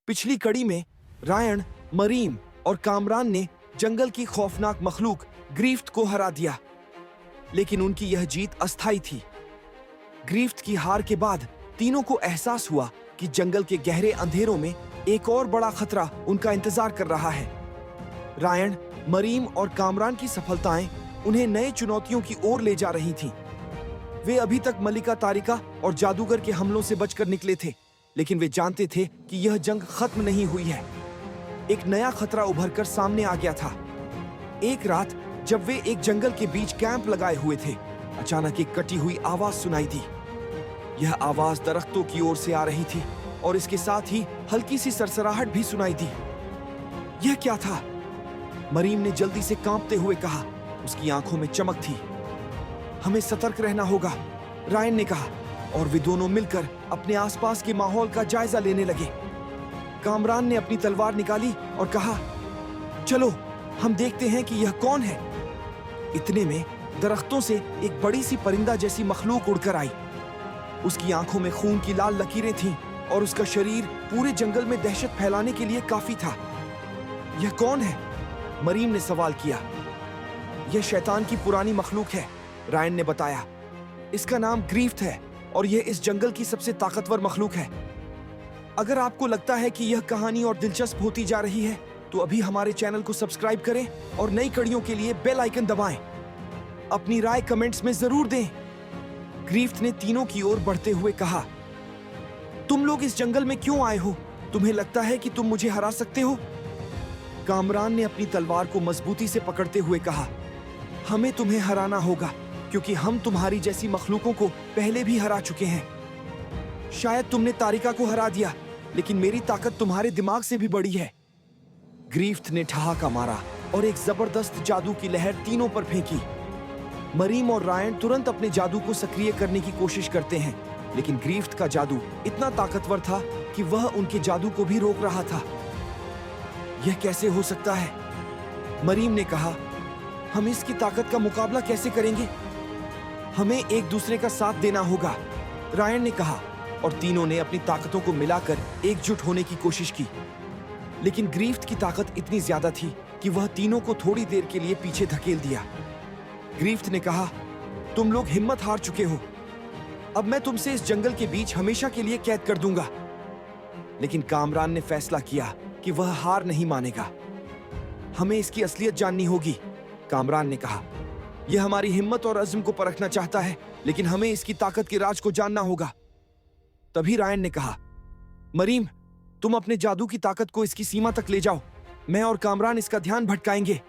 पिछली कड़ी में रायन, मरीम और कामरान ने जंगल की खौफनाक मखलूक ग्रीफ्ट को हरा दिया, लेकिन उनकी यह जीत अस्थायी थी। ग्रीफ्ट की हार के बाद तीनों को एहसास हुआ कि जंगल के गहरे अंधेरों में एक और बड़ा खतरा उनका इंतजार कर रहा है। रायन, मरीम और कामरान की सफलताएं उन्हें नए चुनौतियों की ओर ले जा रही थीं। वे अभी तक मलिका तारिका और जादूगर के हमलों से बचकर निकले थे, लेकिन वे जानते थे कि यह जंग खत्म नहीं हुई है। एक नया खतरा उभरकर सामने आ गया था। एक रात जब वे एक जंगल के बीच कैंप लगाए हुए थे, अचानक एक कटी हुई आवाज सुनाई दी। यह आवाज दरख्तों की ओर से आ रही थी और इसके साथ ही हल्की सी सरसराहट भी सुनाई दी। यह क्या था? मरीम ने जल्दी से कांपते हुए कहा। उसकी आंखों में चमक थी। हमें सतर्क रहना होगा, रायन ने कहा, और वे दोनों मिलकर अपने आसपास के माहौल का जायजा लेने लगे। कामरान ने अपनी तलवार निकाली और कहा, चलो हम देखते हैं कि यह कौन है। इतने में दरख्तों से एक बड़ी सी परिंदा जैसी मखलूक उड़कर आई। उसकी आंखों में खून की लाल लकीरें थीं और उसका शरीर पूरे जंगल में दहशत फैलाने के लिए काफी था। यह कौन है? मरीम ने सवाल किया। यह शैतान की पुरानी मखलूक है, रायन ने बताया। इसका नाम ग्रीफ्ट है और यह इस जंगल की सबसे ताकतवर मखलूक है। अगर आपको लगता है कि यह कहानी और दिलचस्प होती जा रही है, तो अभी हमारे चैनल को सब्सक्राइब करें और नई कड़ियों के लिए बेल आइकन दबाएं। अपनी राय कमेंट्स में जरूर दें। ग्रीफ्ट ने तीनों की ओर बढ़ते हुए कहा, तुम लोग इस जंगल में क्यों आए हो? तुम्हें लगता है कि तुम मुझे हरा सकते हो? कामरान ने अपनी तलवार को मजबूती से पकड़ते हुए कहा, हमें तुम्हें हराना होगा, क्योंकि हम तुम्हारी जैसी मखलूकों को पहले भी हरा चुके हैं। शायद तुमने तारिका को हरा दिया, लेकिन मेरी ताकत तुम्हारे दिमाग से भी बड़ी है। ग्रीफ्ट ने ठहाका मारा और एक जबरदस्त जादू की लहर तीनों पर फेंकी। मरीम और रायन तुरंत अपने जादू को सक्रिय करने की कोशिश करते हैं, लेकिन ग्रीफ्ट का जादू इतना ताकतवर था कि वह उनके जादू को भी रोक रहा था। यह कैसे हो सकता है? मरीम ने कहा, हम इसकी ताकत का मुकाबला कैसे करेंगे? हमें एक दूसरे का साथ देना होगा, रायन ने कहा, और तीनों ने अपनी ताकतों को मिलाकर एकजुट होने की कोशिश की। लेकिन ग्रीफ्ट की ताकत इतनी ज्यादा थी कि वह तीनों को थोड़ी देर के लिए पीछे धकेल दिया। ग्रीफ्ट ने कहा, तुम लोग हिम्मत हार चुके हो। अब मैं तुमसे इस जंगल के बीच हमेशा के लिए कैद कर दूंगा। लेकिन कामरान ने फैसला किया कि वह हार नहीं मानेगा। हमें इसकी असलियत जाननी होगी, कामरान ने कहा। यह हमारी हिम्मत और अज़्म को परखना चाहता है, लेकिन हमें इसकी ताकत के राज को जानना होगा। तभी रायन ने कहा, मरीम, तुम अपने जादू की ताकत को इसकी सीमा तक ले जाओ। मैं और कामरान इसका ध्यान भटकाएंगे।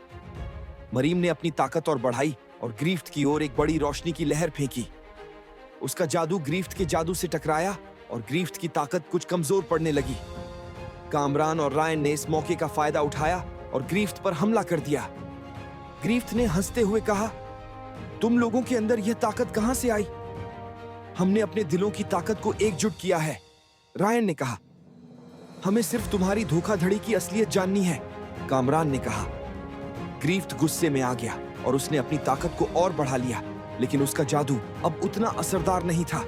मरीम ने अपनी ताकत और बढ़ाई और ग्रीफ्ट की ओर एक बड़ी रोशनी की लहर फेंकी। उसका जादू ग्रीफ्ट के जादू से टकराया और ग्रीफ्ट की ताकत कुछ कमजोर पड़ने लगी। कामरान और रायन ने इस मौके का फायदा उठाया और ग्रीफ्ट पर हमला कर दिया। ग्रीफ्ट ने हंसते हुए कहा, तुम लोगों के अंदर यह ताकत कहां से आई? हमने अपने दिलों की ताकत को एकजुट किया है, रायन ने कहा। हमें सिर्फ तुम्हारी धोखाधड़ी की असलियत जाननी है, कामरान ने कहा। ग्रीफ्ट गुस्से में आ गया और उसने अपनी ताकत को और बढ़ा लिया, लेकिन उसका जादू अब उतना असरदार नहीं था।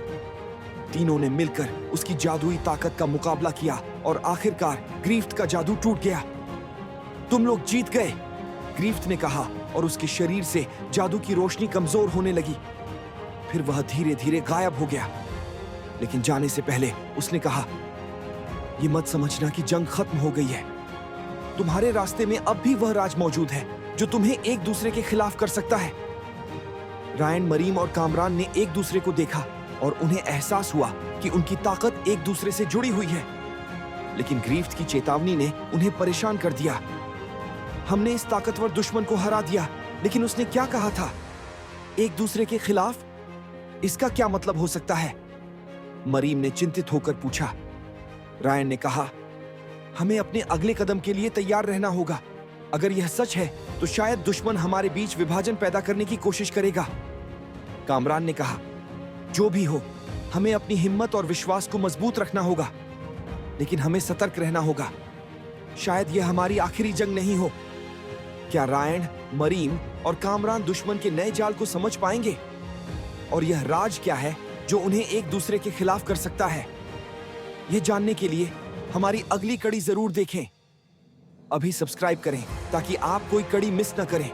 तीनों ने मिलकर उसकी जादुई ताकत का मुकाबला किया और आखिरकार ग्रीफ्ट का जादू टूट गया। तुम लोग जीत गए, ग्रीफ्ट ने कहा, और उसके शरीर से जादू की रोशनी कमजोर होने लगी। फिर वह धीरे धीरे गायब हो गया। लेकिन जाने से पहले उसने कहा, यह मत समझना कि जंग खत्म हो गई है। तुम्हारे रास्ते में अब भी वह राज मौजूद है जो तुम्हें एक दूसरे के खिलाफ कर सकता है। रायन, मरीम और कामरान ने एक दूसरे को देखा और उन्हें एहसास हुआ कि उनकी ताकत एक दूसरे से जुड़ी हुई है। लेकिन ग्रीफ्ट की चेतावनी ने उन्हें परेशान कर दिया। हमने इस ताकतवर दुश्मन को हरा दिया, लेकिन उसने क्या कहा था? एक दूसरे के खिलाफ? इसका क्या मतलब हो सकता है? मरीम ने चिंतित होकर पूछा। रायन ने कहा, हमें अपने अगले कदम के लिए तैयार रहना होगा। अगर यह सच है तो शायद दुश्मन हमारे बीच विभाजन पैदा करने की कोशिश करेगा। कामरान ने कहा, जो भी हो, हमें अपनी हिम्मत और विश्वास को मजबूत रखना होगा, लेकिन हमें सतर्क रहना होगा। शायद यह हमारी आखिरी जंग नहीं हो। क्या रायन, मरीम और कामरान दुश्मन के नए जाल को समझ पाएंगे? और यह राज क्या है जो उन्हें एक दूसरे के खिलाफ कर सकता है? यह जानने के लिए हमारी अगली कड़ी जरूर देखें। अभी सब्सक्राइब करें ताकि आप कोई कड़ी मिस न करें।